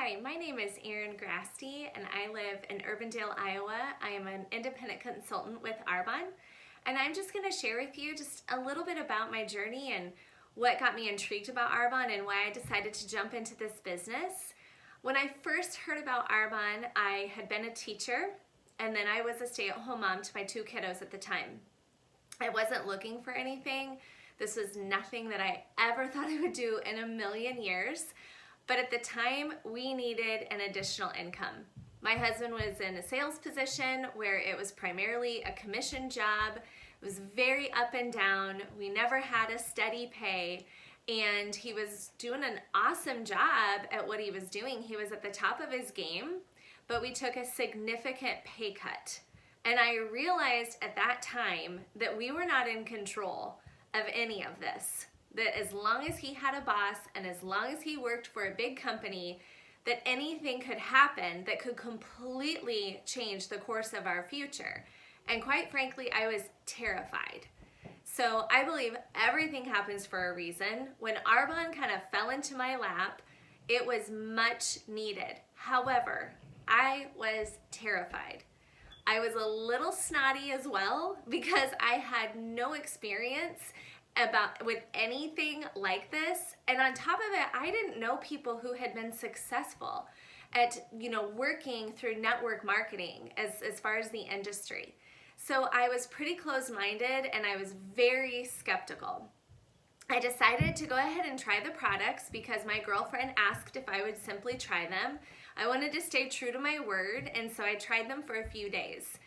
Hi, my name is Erin Grasty and I live in Urbandale, Iowa. I am an independent consultant with Arbonne, and I'm just going to share with you just a little bit about my journey and what got me intrigued about Arbonne and why I decided to jump into this business. When I first heard about Arbonne, I had been a teacher and then I was a stay-at-home mom to my two kiddos at the time. I wasn't looking for anything. This was nothing that I ever thought I would do in a million years. But at the time, we needed an additional income. My husband was in a sales position where it was primarily a commission job. It was very up and down. We never had a steady pay. And he was doing an awesome job at what he was doing. He was at the top of his game, but we took a significant pay cut. And I realized at that time that we were not in control of any of this. That as long as he had a boss and as long as he worked for a big company, that anything could happen that could completely change the course of our future. And quite frankly, I was terrified. So I believe everything happens for a reason. When Arbonne kind of fell into my lap, it was much needed. However, I was terrified. I was a little snotty as well because I had no experience with anything like this, and on top of it, I didn't know people who had been successful at working through network marketing as far as the industry. So I was pretty closed-minded and I was very skeptical. I decided to go ahead and try the products because my girlfriend asked if I would simply try them. I wanted to stay true to my word, and so I tried them for a few days.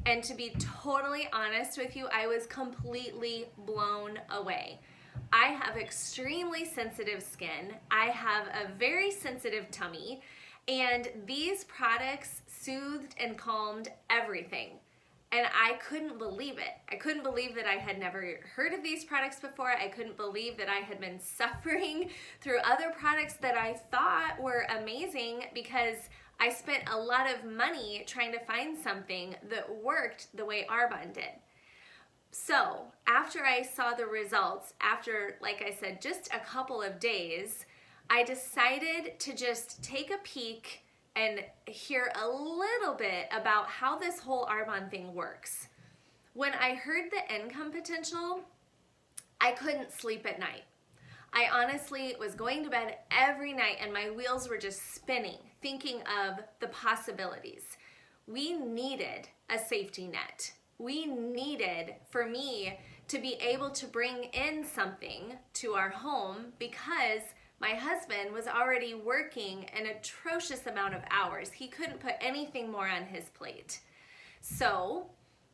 And to be totally honest with you, I was completely blown away. I have extremely sensitive skin. I have a very sensitive tummy, and these products soothed and calmed everything. And I couldn't believe it. I couldn't believe that I had never heard of these products before. I couldn't believe that I had been suffering through other products that I thought were amazing because I spent a lot of money trying to find something that worked the way Arbonne did. So after I saw the results, after, like I said, just a couple of days, I decided to just take a peek and hear a little bit about how this whole Arbonne thing works. When I heard the income potential, I couldn't sleep at night. I honestly was going to bed every night and my wheels were just spinning, thinking of the possibilities. We needed a safety net. We needed for me to be able to bring in something to our home because my husband was already working an atrocious amount of hours. He couldn't put anything more on his plate. So,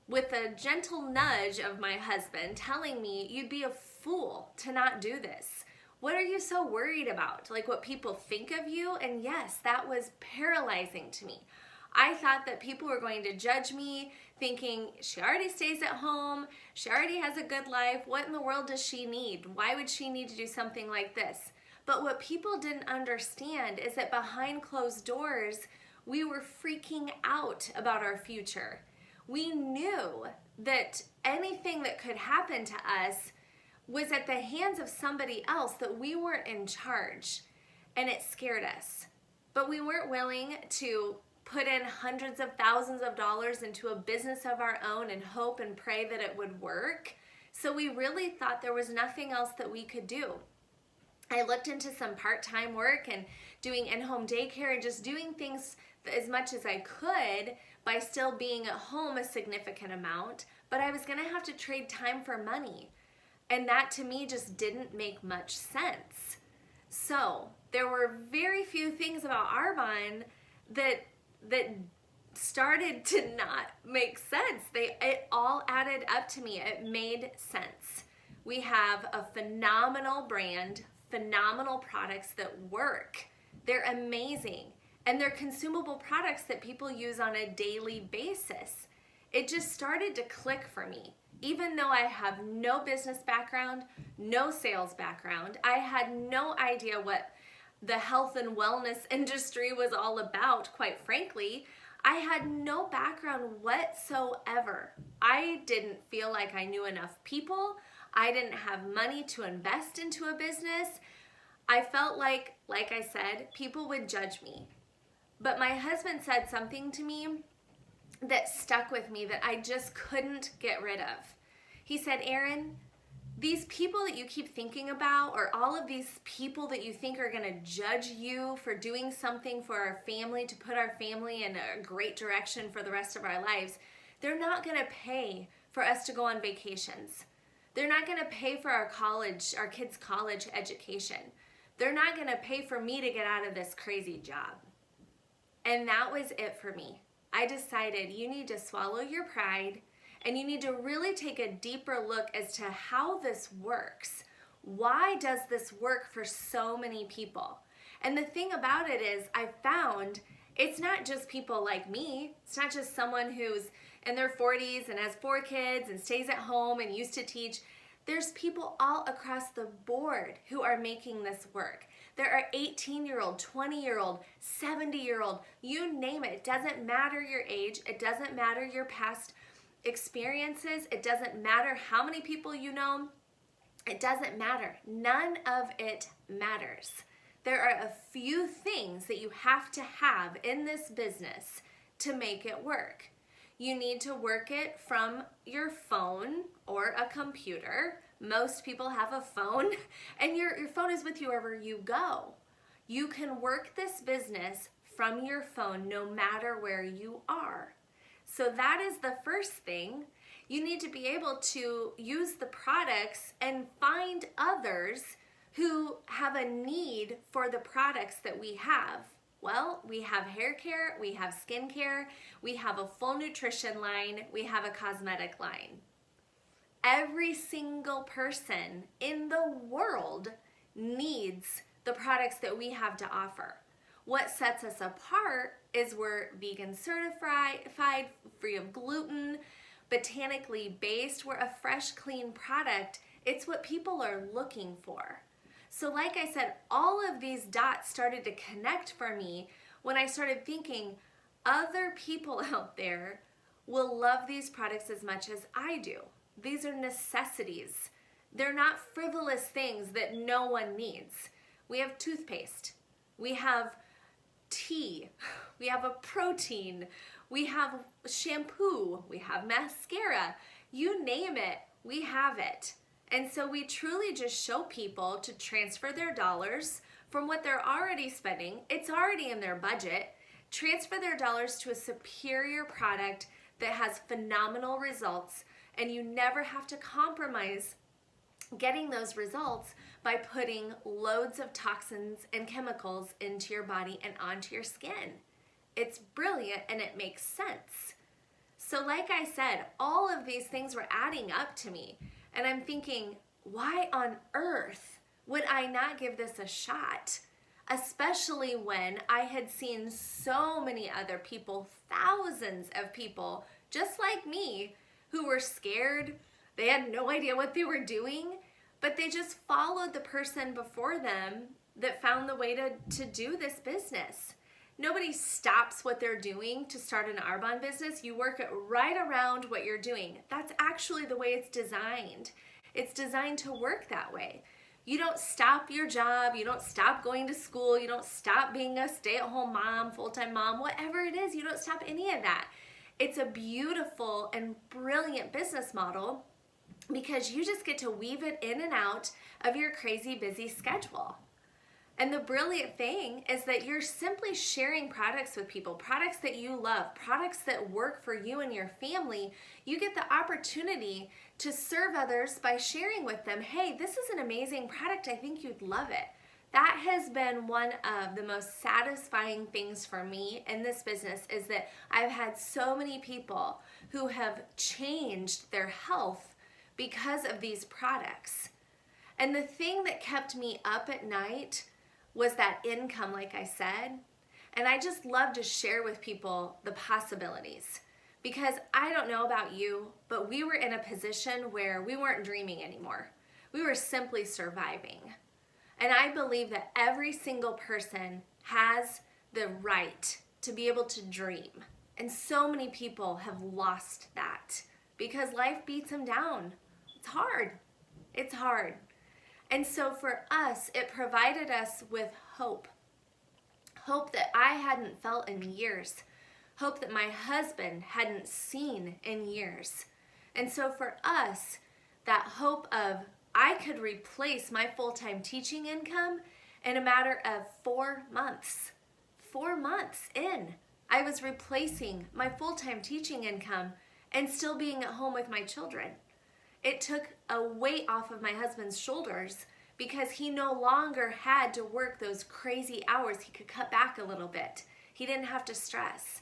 with a gentle nudge of my husband telling me, "You'd be a fool to not do this. What are you so worried about? Like what people think of you?" And yes, that was paralyzing to me. I thought that people were going to judge me, thinking she already stays at home, she already has a good life, what in the world does she need? Why would she need to do something like this? But what people didn't understand is that behind closed doors, we were freaking out about our future. We knew that anything that could happen to us was at the hands of somebody else, that we weren't in charge, and it scared us. But we weren't willing to put in hundreds of thousands of dollars into a business of our own and hope and pray that it would work. So we really thought there was nothing else that we could do. I looked into some part-time work and doing in-home daycare and just doing things as much as I could by still being at home a significant amount, but I was gonna have to trade time for money. And that to me just didn't make much sense. So there were very few things about Arbonne that started to not make sense. It all added up to me. It made sense. We have a phenomenal brand, phenomenal products that work. They're amazing. And they're consumable products that people use on a daily basis. It just started to click for me. Even though I have no business background, no sales background, I had no idea what the health and wellness industry was all about, quite frankly. I had no background whatsoever. I didn't feel like I knew enough people. I didn't have money to invest into a business. I felt like I said, people would judge me. But my husband said something to me that stuck with me that I just couldn't get rid of. He said, Erin, these people that you keep thinking about, or all of these people that you think are going to judge you for doing something for our family, to put our family in a great direction for the rest of our lives, they're not going to pay for us to go on vacations. They're not going to pay for our kids' college education. They're not going to pay for me to get out of this crazy job. And that was it for me. I decided you need to swallow your pride and you need to really take a deeper look as to how this works. Why does this work for so many people? And the thing about it is, I found it's not just people like me. It's not just someone who's in their 40s and has 4 kids and stays at home and used to teach. There's people all across the board who are making this work. There are 18-year-old, 20-year-old, 70-year-old, you name it. It doesn't matter your age. It doesn't matter your past experiences. It doesn't matter how many people you know. It doesn't matter. None of it matters. There are a few things that you have to have in this business to make it work. You need to work it from your phone or a computer. Most people have a phone, and your phone is with you wherever you go. You can work this business from your phone no matter where you are. So that is the first thing. You need to be able to use the products and find others who have a need for the products that we have. Well, we have hair care, we have skin care, we have a full nutrition line, we have a cosmetic line. Every single person in the world needs the products that we have to offer. What sets us apart is we're vegan certified, free of gluten, botanically based. We're a fresh, clean product. It's what people are looking for. So like I said, all of these dots started to connect for me when I started thinking other people out there will love these products as much as I do. These are necessities. They're not frivolous things that no one needs. We have toothpaste. We have tea. We have a protein. We have shampoo. We have mascara. You name it, we have it. And so we truly just show people to transfer their dollars from what they're already spending. It's already in their budget. Transfer their dollars to a superior product that has phenomenal results, and you never have to compromise getting those results by putting loads of toxins and chemicals into your body and onto your skin. It's brilliant and it makes sense. So like I said, all of these things were adding up to me. And I'm thinking, why on earth would I not give this a shot? Especially when I had seen so many other people, thousands of people, just like me, who were scared. They had no idea what they were doing, but they just followed the person before them that found the way to do this business. Nobody stops what they're doing to start an Arbonne business. You work it right around what you're doing. That's actually the way it's designed. It's designed to work that way. You don't stop your job. You don't stop going to school. You don't stop being a stay-at-home mom, full-time mom, whatever it is. You don't stop any of that. It's a beautiful and brilliant business model because you just get to weave it in and out of your crazy busy schedule. And the brilliant thing is that you're simply sharing products with people, products that you love, products that work for you and your family. You get the opportunity to serve others by sharing with them, hey, this is an amazing product. I think you'd love it. That has been one of the most satisfying things for me in this business, is that I've had so many people who have changed their health because of these products. And the thing that kept me up at night was that income, like I said. And I just love to share with people the possibilities, because I don't know about you, but we were in a position where we weren't dreaming anymore. We were simply surviving. And I believe that every single person has the right to be able to dream. And so many people have lost that because life beats them down. It's hard. It's hard. And so for us, it provided us with hope. Hope that I hadn't felt in years. Hope that my husband hadn't seen in years. And so for us, that hope of I could replace my full-time teaching income in a matter of 4 months. 4 months in, I was replacing my full-time teaching income and still being at home with my children. It took a weight off of my husband's shoulders because he no longer had to work those crazy hours. He could cut back a little bit. He didn't have to stress.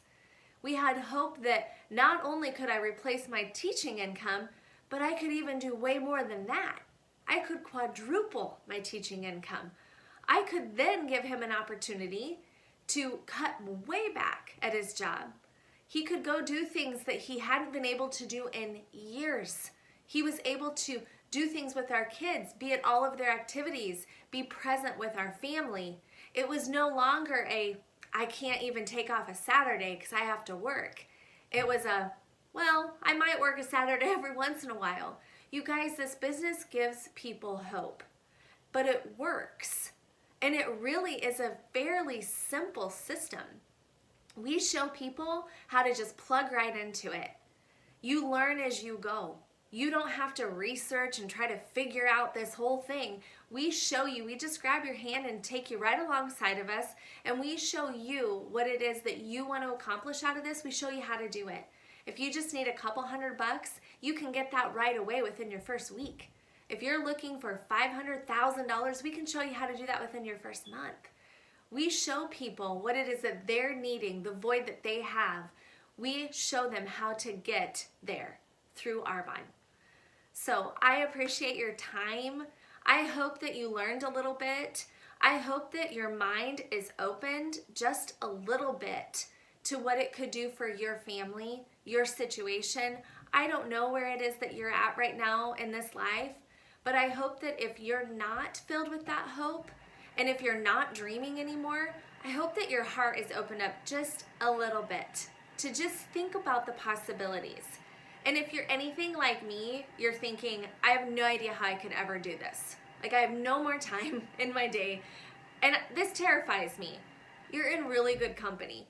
We had hope that not only could I replace my teaching income, but I could even do way more than that. I could quadruple my teaching income. I could then give him an opportunity to cut way back at his job. He could go do things that he hadn't been able to do in years. He was able to do things with our kids, be at all of their activities, be present with our family. It was no longer I can't even take off a Saturday because I have to work. It was well, I might work a Saturday every once in a while. You guys, this business gives people hope, but it works. And it really is a fairly simple system. We show people how to just plug right into it. You learn as you go. You don't have to research and try to figure out this whole thing. We show you, we just grab your hand and take you right alongside of us, and we show you what it is that you want to accomplish out of this. We show you how to do it. If you just need a couple $100, you can get that right away within your first week. If you're looking for $500,000, we can show you how to do that within your first month. We show people what it is that they're needing, the void that they have. We show them how to get there through Arbonne. So I appreciate your time. I hope that you learned a little bit. I hope that your mind is opened just a little bit to what it could do for your family, your situation. I don't know where it is that you're at right now in this life, but I hope that if you're not filled with that hope, and if you're not dreaming anymore, I hope that your heart is opened up just a little bit to just think about the possibilities. And if you're anything like me, you're thinking, I have no idea how I could ever do this. Like, I have no more time in my day. And this terrifies me. You're in really good company,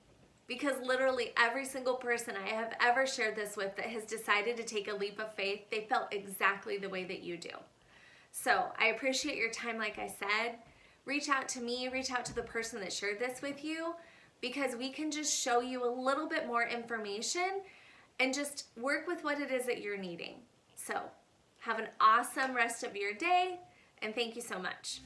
because literally every single person I have ever shared this with that has decided to take a leap of faith, they felt exactly the way that you do. So I appreciate your time, like I said. Reach out to me, reach out to the person that shared this with you, because we can just show you a little bit more information and just work with what it is that you're needing. So have an awesome rest of your day, and thank you so much.